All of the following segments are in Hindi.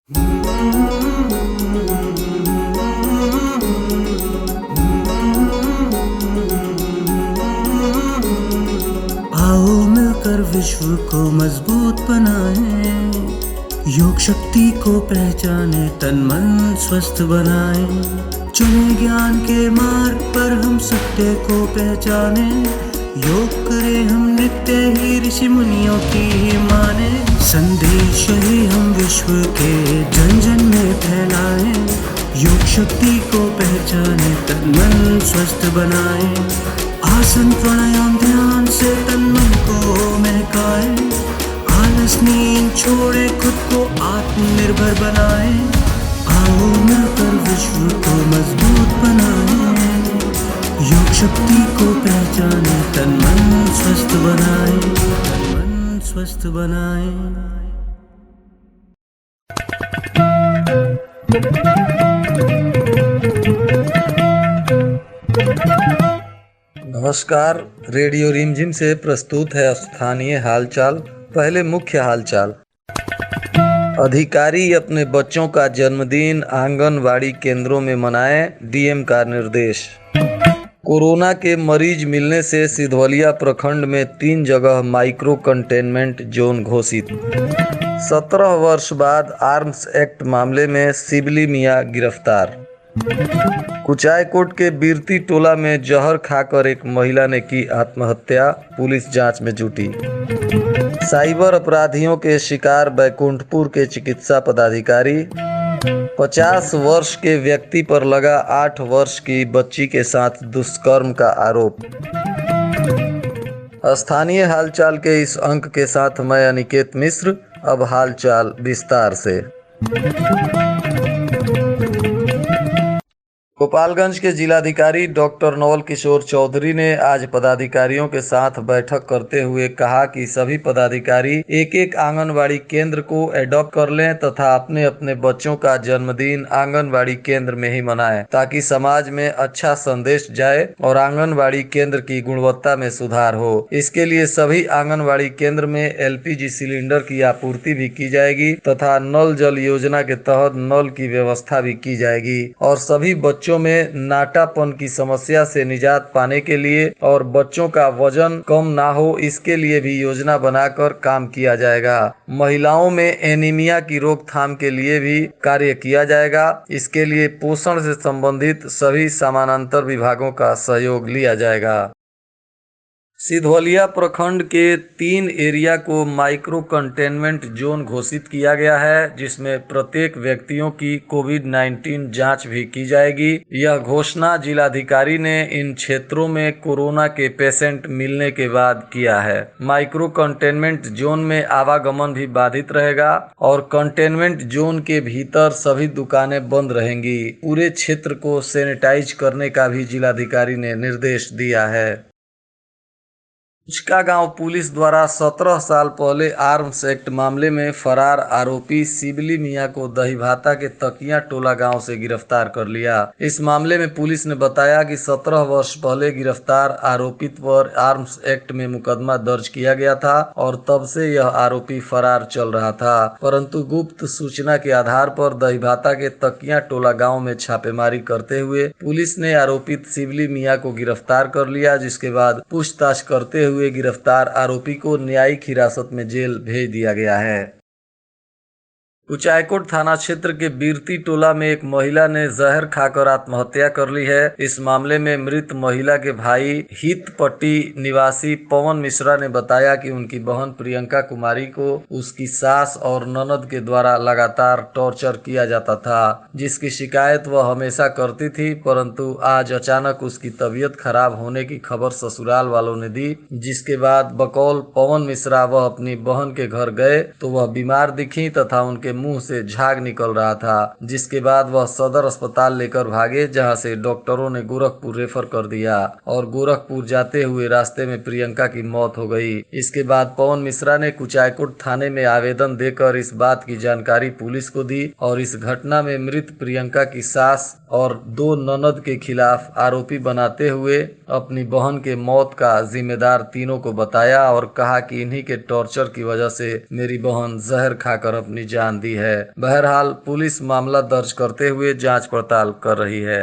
आओ मिलकर विश्व को मजबूत बनाएं, योग शक्ति को पहचाने, तन मन स्वस्थ बनाएं। चले ज्ञान के मार्ग पर हम सत्य को पहचाने, योग करें हम नित्य ही ऋषि मुनियों की ही माने। संदेश ही हम विश्व के जन जन में फैलाएं, योग शक्ति को पहचाने, तन मन स्वस्थ बनाएं। आसन प्राणायाम ध्यान से तन मन को महकाए, आलस नींद छोड़े, खुद को आत्मनिर्भर बनाए। आओ मिलकर विश्व को मजबूत बनाए, योग शक्ति को पहचाने, तन मन स्वस्थ बनाए, तन मन स्वस्थ बनाए। नमस्कार, रेडियो रिमझिम से प्रस्तुत है स्थानीय हालचाल। पहले मुख्य हालचाल। अधिकारी अपने बच्चों का जन्मदिन आंगनवाड़ी केंद्रों में मनाएं, डीएम का निर्देश। कोरोना के मरीज मिलने से सिधवलिया प्रखंड में 3 जगह माइक्रो कंटेनमेंट जोन घोषित। 17 वर्ष बाद आर्म्स एक्ट मामले में शिबली मियां गिरफ्तार। कुचायकोट के बिरती टोला में जहर खाकर एक महिला ने की आत्महत्या, पुलिस जांच में जुटी। साइबर अपराधियों के शिकार बैकुंठपुर के चिकित्सा पदाधिकारी। 50 वर्ष के व्यक्ति पर लगा 8 वर्ष की बच्ची के साथ दुष्कर्म का आरोप। स्थानीय हालचाल के इस अंक के साथ मैं अनिकेत मिश्र। अब हालचाल विस्तार से। गोपालगंज के जिलाधिकारी डॉक्टर नवल किशोर चौधरी ने आज पदाधिकारियों के साथ बैठक करते हुए कहा कि सभी पदाधिकारी एक एक आंगनवाड़ी केंद्र को एडॉप्ट कर लें तथा अपने अपने बच्चों का जन्मदिन आंगनवाड़ी केंद्र में ही मनाएं, ताकि समाज में अच्छा संदेश जाए और आंगनवाड़ी केंद्र की गुणवत्ता में सुधार हो। इसके लिए सभी आंगनवाड़ी केंद्र में एलपीजी सिलेंडर की आपूर्ति भी की जाएगी तथा नल जल योजना के तहत नल की व्यवस्था भी की जाएगी और सभी बच्चों में नाटापन की समस्या से निजात पाने के लिए और बच्चों का वजन कम ना हो, इसके लिए भी योजना बनाकर काम किया जाएगा। महिलाओं में एनीमिया की रोकथाम के लिए भी कार्य किया जाएगा। इसके लिए पोषण से संबंधित सभी समानांतर विभागों का सहयोग लिया जाएगा। सिधवलिया प्रखंड के 3 एरिया को माइक्रो कंटेनमेंट जोन घोषित किया गया है, जिसमें प्रत्येक व्यक्तियों की कोविड-19 जांच भी की जाएगी। यह घोषणा जिलाधिकारी ने इन क्षेत्रों में कोरोना के पेशेंट मिलने के बाद किया है। माइक्रो कंटेनमेंट जोन में आवागमन भी बाधित रहेगा और कंटेनमेंट जोन के भीतर सभी दुकानें बंद रहेंगी। पूरे क्षेत्र को सैनिटाइज करने का भी जिलाधिकारी ने निर्देश दिया है। उचका गांव पुलिस द्वारा 17 साल पहले आर्म्स एक्ट मामले में फरार आरोपी शिबली मियां को दहीभाता के तकिया टोला गांव से गिरफ्तार कर लिया। इस मामले में पुलिस ने बताया कि 17 वर्ष पहले गिरफ्तार आरोपित पर आर्म्स एक्ट में मुकदमा दर्ज किया गया था और तब से यह आरोपी फरार चल रहा था, परंतु गुप्त सूचना के आधार पर दहीभाता के तकिया टोला गाँव में छापेमारी करते हुए पुलिस ने आरोपित शिबली मियां को गिरफ्तार कर लिया, जिसके बाद पूछताछ करते हुए गिरफ्तार आरोपी को न्यायिक हिरासत में जेल भेज दिया गया है। कुचायकोट थाना क्षेत्र के बिरती टोला में एक महिला ने जहर खाकर आत्महत्या कर ली है। इस मामले में मृत महिला के भाई हितपट्टी निवासी पवन मिश्रा ने बताया कि उनकी बहन प्रियंका कुमारी को उसकी सास और ननद के द्वारा लगातार टॉर्चर किया जाता था, जिसकी शिकायत वह हमेशा करती थी, परंतु आज अचानक उसकी तबीयत खराब होने की खबर ससुराल वालों ने दी, जिसके बाद बकौल पवन मिश्रा वह अपनी बहन के घर गए तो वह बीमार दिखी तथा उनके मुंह से झाग निकल रहा था, जिसके बाद वह सदर अस्पताल लेकर भागे, जहां से डॉक्टरों ने गोरखपुर रेफर कर दिया और गोरखपुर जाते हुए रास्ते में प्रियंका की मौत हो गई। इसके बाद पवन मिश्रा ने कुचायकोट थाने में आवेदन देकर इस बात की जानकारी पुलिस को दी और इस घटना में मृत प्रियंका की सास और 2 ननद के खिलाफ आरोपी बनाते हुए अपनी बहन के मौत का जिम्मेदार तीनों को बताया और कहा कि इन्हीं के टॉर्चर की वजह से मेरी बहन जहर खाकर अपनी जान दी है। बहरहाल पुलिस मामला दर्ज करते हुए जांच पड़ताल कर रही है।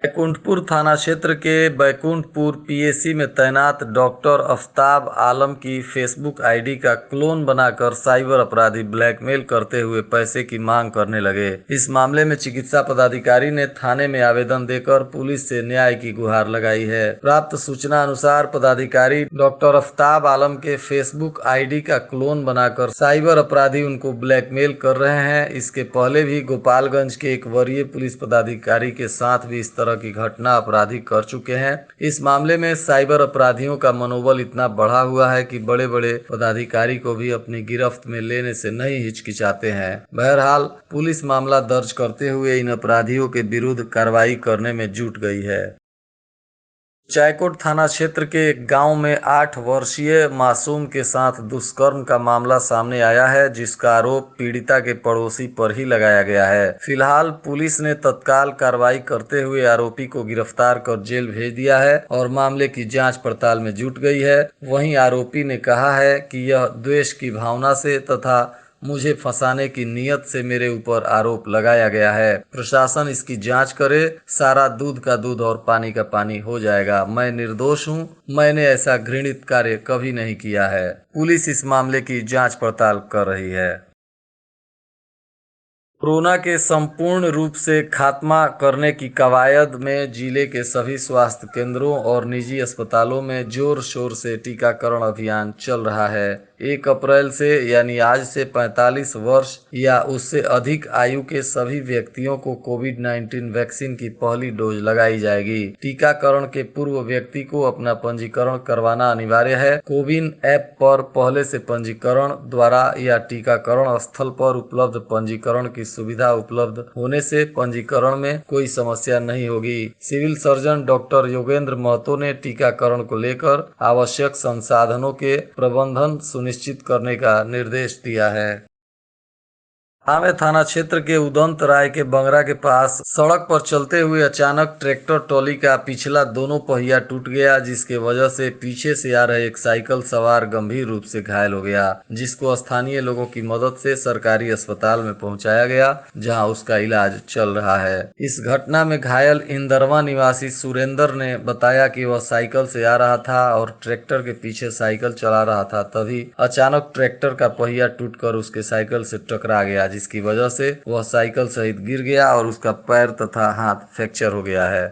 बैकुंठपुर थाना क्षेत्र के बैकुंठपुर पीएसी में तैनात डॉक्टर आफ्ताब आलम की फेसबुक आईडी का क्लोन बनाकर साइबर अपराधी ब्लैकमेल करते हुए पैसे की मांग करने लगे। इस मामले में चिकित्सा पदाधिकारी ने थाने में आवेदन देकर पुलिस से न्याय की गुहार लगाई है। प्राप्त सूचना अनुसार पदाधिकारी डॉक्टर आफ्ताब आलम के फेसबुक आईडी का क्लोन बनाकर साइबर अपराधी उनको ब्लैकमेल कर रहे हैं। इसके पहले भी गोपालगंज के एक वरीय पुलिस पदाधिकारी के साथ भी इस तरह की घटना अपराधी कर चुके हैं। इस मामले में साइबर अपराधियों का मनोबल इतना बढ़ा हुआ है कि बड़े बड़े पदाधिकारी को भी अपनी गिरफ्त में लेने से नहीं हिचकिचाते हैं। बहरहाल पुलिस मामला दर्ज करते हुए इन अपराधियों के विरुद्ध कार्रवाई करने में जुट गई है। चायकोट थाना क्षेत्र के एक गांव में 8 वर्षीय मासूम के साथ दुष्कर्म का मामला सामने आया है, जिसका आरोप पीड़िता के पड़ोसी पर ही लगाया गया है। फिलहाल पुलिस ने तत्काल कार्रवाई करते हुए आरोपी को गिरफ्तार कर जेल भेज दिया है और मामले की जांच पड़ताल में जुट गई है। वहीं आरोपी ने कहा है कि यह द्वेष की भावना से तथा मुझे फंसाने की नियत से मेरे ऊपर आरोप लगाया गया है। प्रशासन इसकी जांच करे, सारा दूध का दूध और पानी का पानी हो जाएगा। मैं निर्दोष हूं, मैंने ऐसा घृणित कार्य कभी नहीं किया है। पुलिस इस मामले की जांच पड़ताल कर रही है। कोरोना के संपूर्ण रूप से खात्मा करने की कवायद में जिले के सभी स्वास्थ्य केंद्रों और निजी अस्पतालों में जोर शोर से टीकाकरण अभियान चल रहा है। 1 अप्रैल से यानी आज से 45 वर्ष या उससे अधिक आयु के सभी व्यक्तियों को कोविड-19 वैक्सीन की पहली डोज लगाई जाएगी। टीकाकरण के पूर्व व्यक्ति को अपना पंजीकरण करवाना अनिवार्य है। कोविन ऐप पर पहले से पंजीकरण द्वारा या टीकाकरण स्थल पर उपलब्ध पंजीकरण की सुविधा उपलब्ध होने से पंजीकरण में कोई समस्या नहीं होगी। Civil surgeon doctor Yogendra Mahato ने टीकाकरण को लेकर आवश्यक संसाधनों के प्रबंधन सुनिश्चित करने का निर्देश दिया है। आमे थाना क्षेत्र के उदंत राय के बंगरा के पास सड़क पर चलते हुए अचानक ट्रैक्टर ट्रॉली का पिछला दोनों पहिया टूट गया, जिसके वजह से पीछे से आ रहे एक साइकिल सवार गंभीर रूप से घायल हो गया, जिसको स्थानीय लोगों की मदद से सरकारी अस्पताल में पहुंचाया गया, जहां उसका इलाज चल रहा है। इस घटना में घायल इंदरवा निवासी सुरेंद्र ने बताया कि वह साइकिल से आ रहा था और ट्रैक्टर के पीछे साइकिल चला रहा था। तभी अचानक ट्रैक्टर का पहिया टूटकर उसके साइकिल से टकरा गया, जिसकी वजह से वह साइकिल सहित गिर गया और उसका पैर तथा हाथ फ्रैक्चर हो गया है।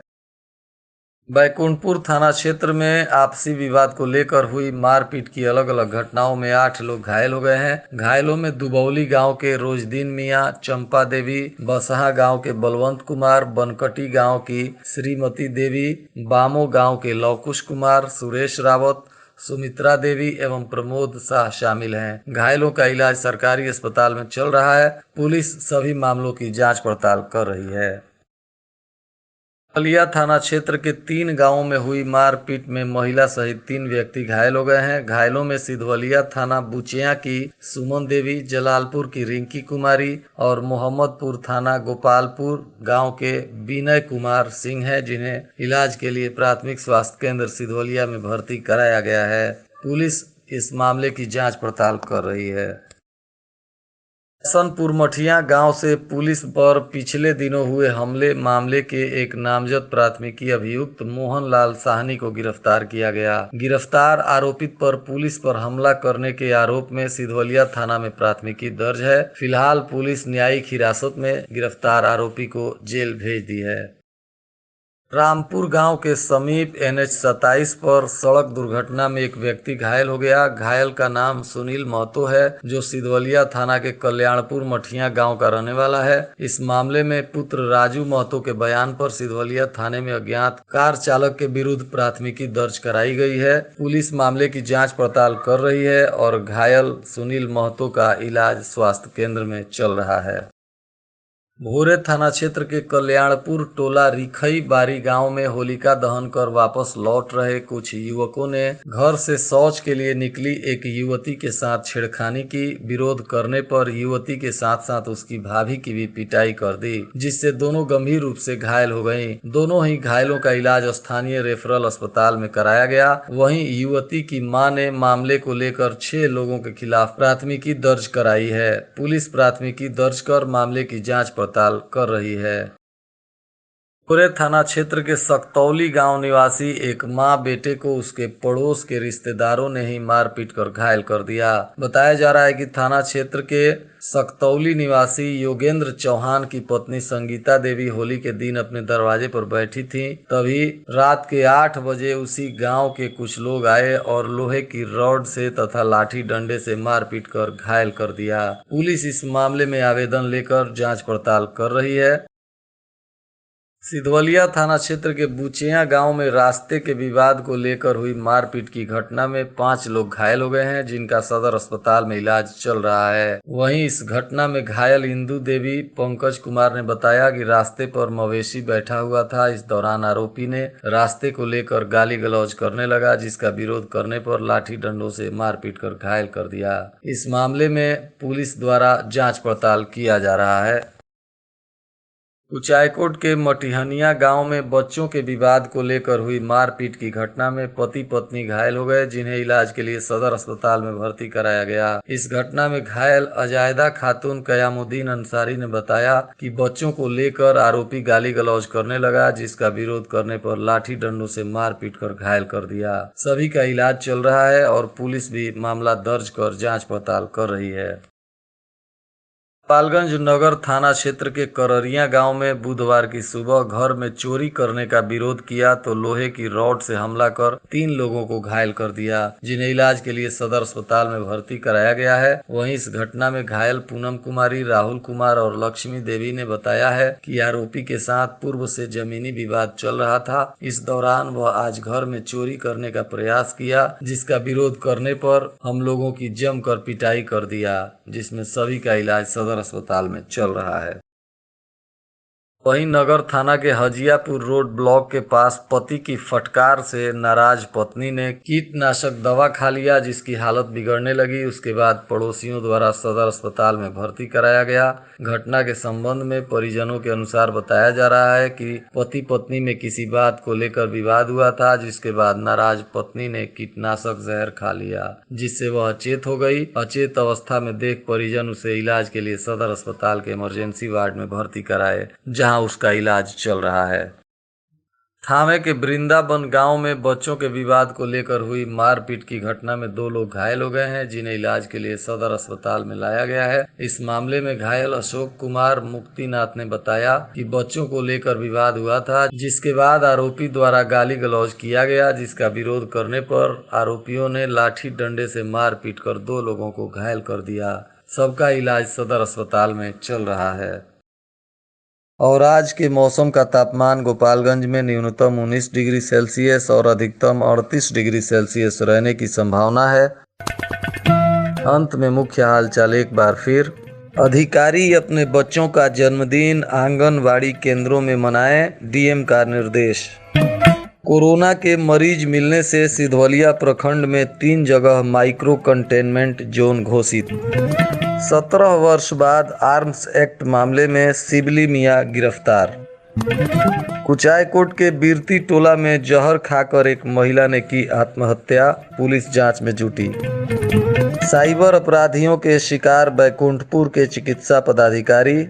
बैकुंठपुर थाना क्षेत्र में आपसी विवाद को लेकर हुई मारपीट की अलग अलग घटनाओं में 8 लोग घायल हो गए हैं। घायलों में दुबौली गांव के रोजदीन मियां, चंपा देवी, बसहा गांव के बलवंत कुमार, बनकटी गांव की श्रीमती देवी, बामो गांव के लवकुश कुमार, सुरेश रावत, सुमित्रा देवी एवं प्रमोद शाह शामिल हैं। घायलों का इलाज सरकारी अस्पताल में चल रहा है। पुलिस सभी मामलों की जांच पड़ताल कर रही है। बलिया थाना क्षेत्र के 3 गांवों में हुई मारपीट में महिला सहित 3 व्यक्ति घायल हो गए हैं। घायलों में सिधवलिया थाना बुचिया की सुमन देवी, जलालपुर की रिंकी कुमारी और मोहम्मदपुर थाना गोपालपुर गांव के विनय कुमार सिंह हैं, जिन्हें इलाज के लिए प्राथमिक स्वास्थ्य केंद्र सिधवलिया में भर्ती कराया गया है। पुलिस इस मामले की जांच पड़ताल कर रही है। हसनपुर मठिया गांव से पुलिस पर पिछले दिनों हुए हमले मामले के एक नामजद प्राथमिकी अभियुक्त मोहन लाल साहनी को गिरफ्तार किया गया। गिरफ्तार आरोपित पर पुलिस पर हमला करने के आरोप में सिधवलिया थाना में प्राथमिकी दर्ज है। फिलहाल पुलिस न्यायिक हिरासत में गिरफ्तार आरोपी को जेल भेज दी है। रामपुर गांव के समीप NH 27 पर सड़क दुर्घटना में एक व्यक्ति घायल हो गया। घायल का नाम सुनील महतो है, जो सिधवलिया थाना के कल्याणपुर मठिया गांव का रहने वाला है। इस मामले में पुत्र राजू महतो के बयान पर सिधवलिया थाने में अज्ञात कार चालक के विरुद्ध प्राथमिकी दर्ज कराई गई है। पुलिस मामले की जाँच पड़ताल कर रही है और घायल सुनील महतो का इलाज स्वास्थ्य केंद्र में चल रहा है। भोरे थाना क्षेत्र के कल्याणपुर टोला रिखई बारी गांव में होलिका दहन कर वापस लौट रहे कुछ युवकों ने घर से शौच के लिए निकली एक युवती के साथ छेड़खानी की। विरोध करने पर युवती के साथ साथ उसकी भाभी की भी पिटाई कर दी, जिससे दोनों गंभीर रूप से घायल हो गयीं। दोनों ही घायलों का इलाज स्थानीय रेफरल अस्पताल में कराया गया। वहीं युवती की मां ने मामले को लेकर 6 लोगों के खिलाफ प्राथमिकी दर्ज कराई है। पुलिस प्राथमिकी दर्ज कर मामले की जांच पड़ताल कर रही है। पूरे थाना क्षेत्र के सकतौली गांव निवासी एक मां बेटे को उसके पड़ोस के रिश्तेदारों ने ही मारपीट कर घायल कर दिया। बताया जा रहा है कि थाना क्षेत्र के सकतौली निवासी योगेंद्र चौहान की पत्नी संगीता देवी होली के दिन अपने दरवाजे पर बैठी थी। तभी रात के 8 बजे उसी गांव के कुछ लोग आए और लोहे की रॉड से तथा लाठी डंडे से मारपीट कर घायल कर दिया। पुलिस इस मामले में आवेदन लेकर जांच पड़ताल कर रही है। सिधवलिया थाना क्षेत्र के बुचिया गांव में रास्ते के विवाद को लेकर हुई मारपीट की घटना में 5 लोग घायल हो गए हैं, जिनका सदर अस्पताल में इलाज चल रहा है। वहीं इस घटना में घायल इंदु देवी पंकज कुमार ने बताया कि रास्ते पर मवेशी बैठा हुआ था। इस दौरान आरोपी ने रास्ते को लेकर गाली गलौज करने लगा, जिसका विरोध करने पर लाठी डंडों से मारपीट कर घायल कर दिया। इस मामले में पुलिस द्वारा जाँच पड़ताल किया जा रहा है। कुचायकोट के मटिहनिया गांव में बच्चों के विवाद को लेकर हुई मारपीट की घटना में पति पत्नी घायल हो गए, जिन्हें इलाज के लिए सदर अस्पताल में भर्ती कराया गया। इस घटना में घायल अजायदा खातून कयामुद्दीन अंसारी ने बताया कि बच्चों को लेकर आरोपी गाली गलौज करने लगा, जिसका विरोध करने पर लाठी डंडों से मारपीट कर घायल कर दिया। सभी का इलाज चल रहा है और पुलिस भी मामला दर्ज कर जाँच पड़ताल कर रही है। गोपालगंज नगर थाना क्षेत्र के कररिया गांव में बुधवार की सुबह घर में चोरी करने का विरोध किया तो लोहे की रॉड से हमला कर 3 लोगों को घायल कर दिया, जिन्हें इलाज के लिए सदर अस्पताल में भर्ती कराया गया है। वहीं इस घटना में घायल पूनम कुमारी, राहुल कुमार और लक्ष्मी देवी ने बताया है कि आरोपी के साथ पूर्व से जमीनी विवाद चल रहा था। इस दौरान वह आज घर में चोरी करने का प्रयास किया, जिसका विरोध करने पर हम लोगों की जमकर पिटाई कर दिया, जिसमें सभी का इलाज सदर अस्पताल में चल रहा है। वहीं नगर थाना के हजियापुर रोड ब्लॉक के पास पति की फटकार से नाराज पत्नी ने कीटनाशक दवा खा लिया, जिसकी हालत बिगड़ने लगी। उसके बाद पड़ोसियों द्वारा सदर अस्पताल में भर्ती कराया गया। घटना के संबंध में परिजनों के अनुसार बताया जा रहा है कि पति पत्नी में किसी बात को लेकर विवाद हुआ था, जिसके बाद नाराज पत्नी ने कीटनाशक जहर खा लिया, जिससे वह अचेत हो गई। अचेत अवस्था में देख परिजन उसे इलाज के लिए सदर अस्पताल के इमरजेंसी वार्ड में भर्ती कराए, जहां उसका इलाज चल रहा है। थावे के वृंदावन गांव में बच्चों के विवाद को लेकर हुई मारपीट की घटना में 2 लोग घायल हो गए हैं, जिन्हें इलाज के लिए सदर अस्पताल में लाया गया है। इस मामले में घायल अशोक कुमार मुक्तिनाथ ने बताया कि बच्चों को लेकर विवाद हुआ था, जिसके बाद आरोपी द्वारा गाली गलौज किया गया, जिसका विरोध करने पर आरोपियों ने लाठी डंडे से मारपीट कर 2 लोगों को घायल कर दिया। सबका इलाज सदर अस्पताल में चल रहा है। और आज के मौसम का तापमान गोपालगंज में न्यूनतम 19 डिग्री सेल्सियस और अधिकतम 38 डिग्री सेल्सियस रहने की संभावना है। अंत में मुख्य हालचाल एक बार फिर। अधिकारी अपने बच्चों का जन्मदिन आंगनवाड़ी केंद्रों में मनाएं, डीएम का निर्देश। कोरोना के मरीज मिलने से सिधवलिया प्रखंड में 3 जगह माइक्रो कंटेनमेंट जोन घोषित। 17 वर्ष बाद आर्म्स एक्ट मामले में शिबली मियां गिरफ्तार। कुचायकोट के बिरती टोला में जहर खाकर एक महिला ने की आत्महत्या, पुलिस जांच में जुटी। साइबर अपराधियों के शिकार बैकुंठपुर के चिकित्सा पदाधिकारी।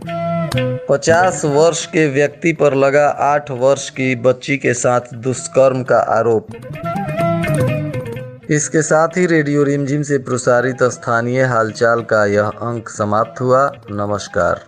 50 वर्ष के व्यक्ति पर लगा 8 वर्ष की बच्ची के साथ दुष्कर्म का आरोप। इसके साथ ही रेडियो रिमझिम से प्रसारित स्थानीय हालचाल का यह अंक समाप्त हुआ। नमस्कार।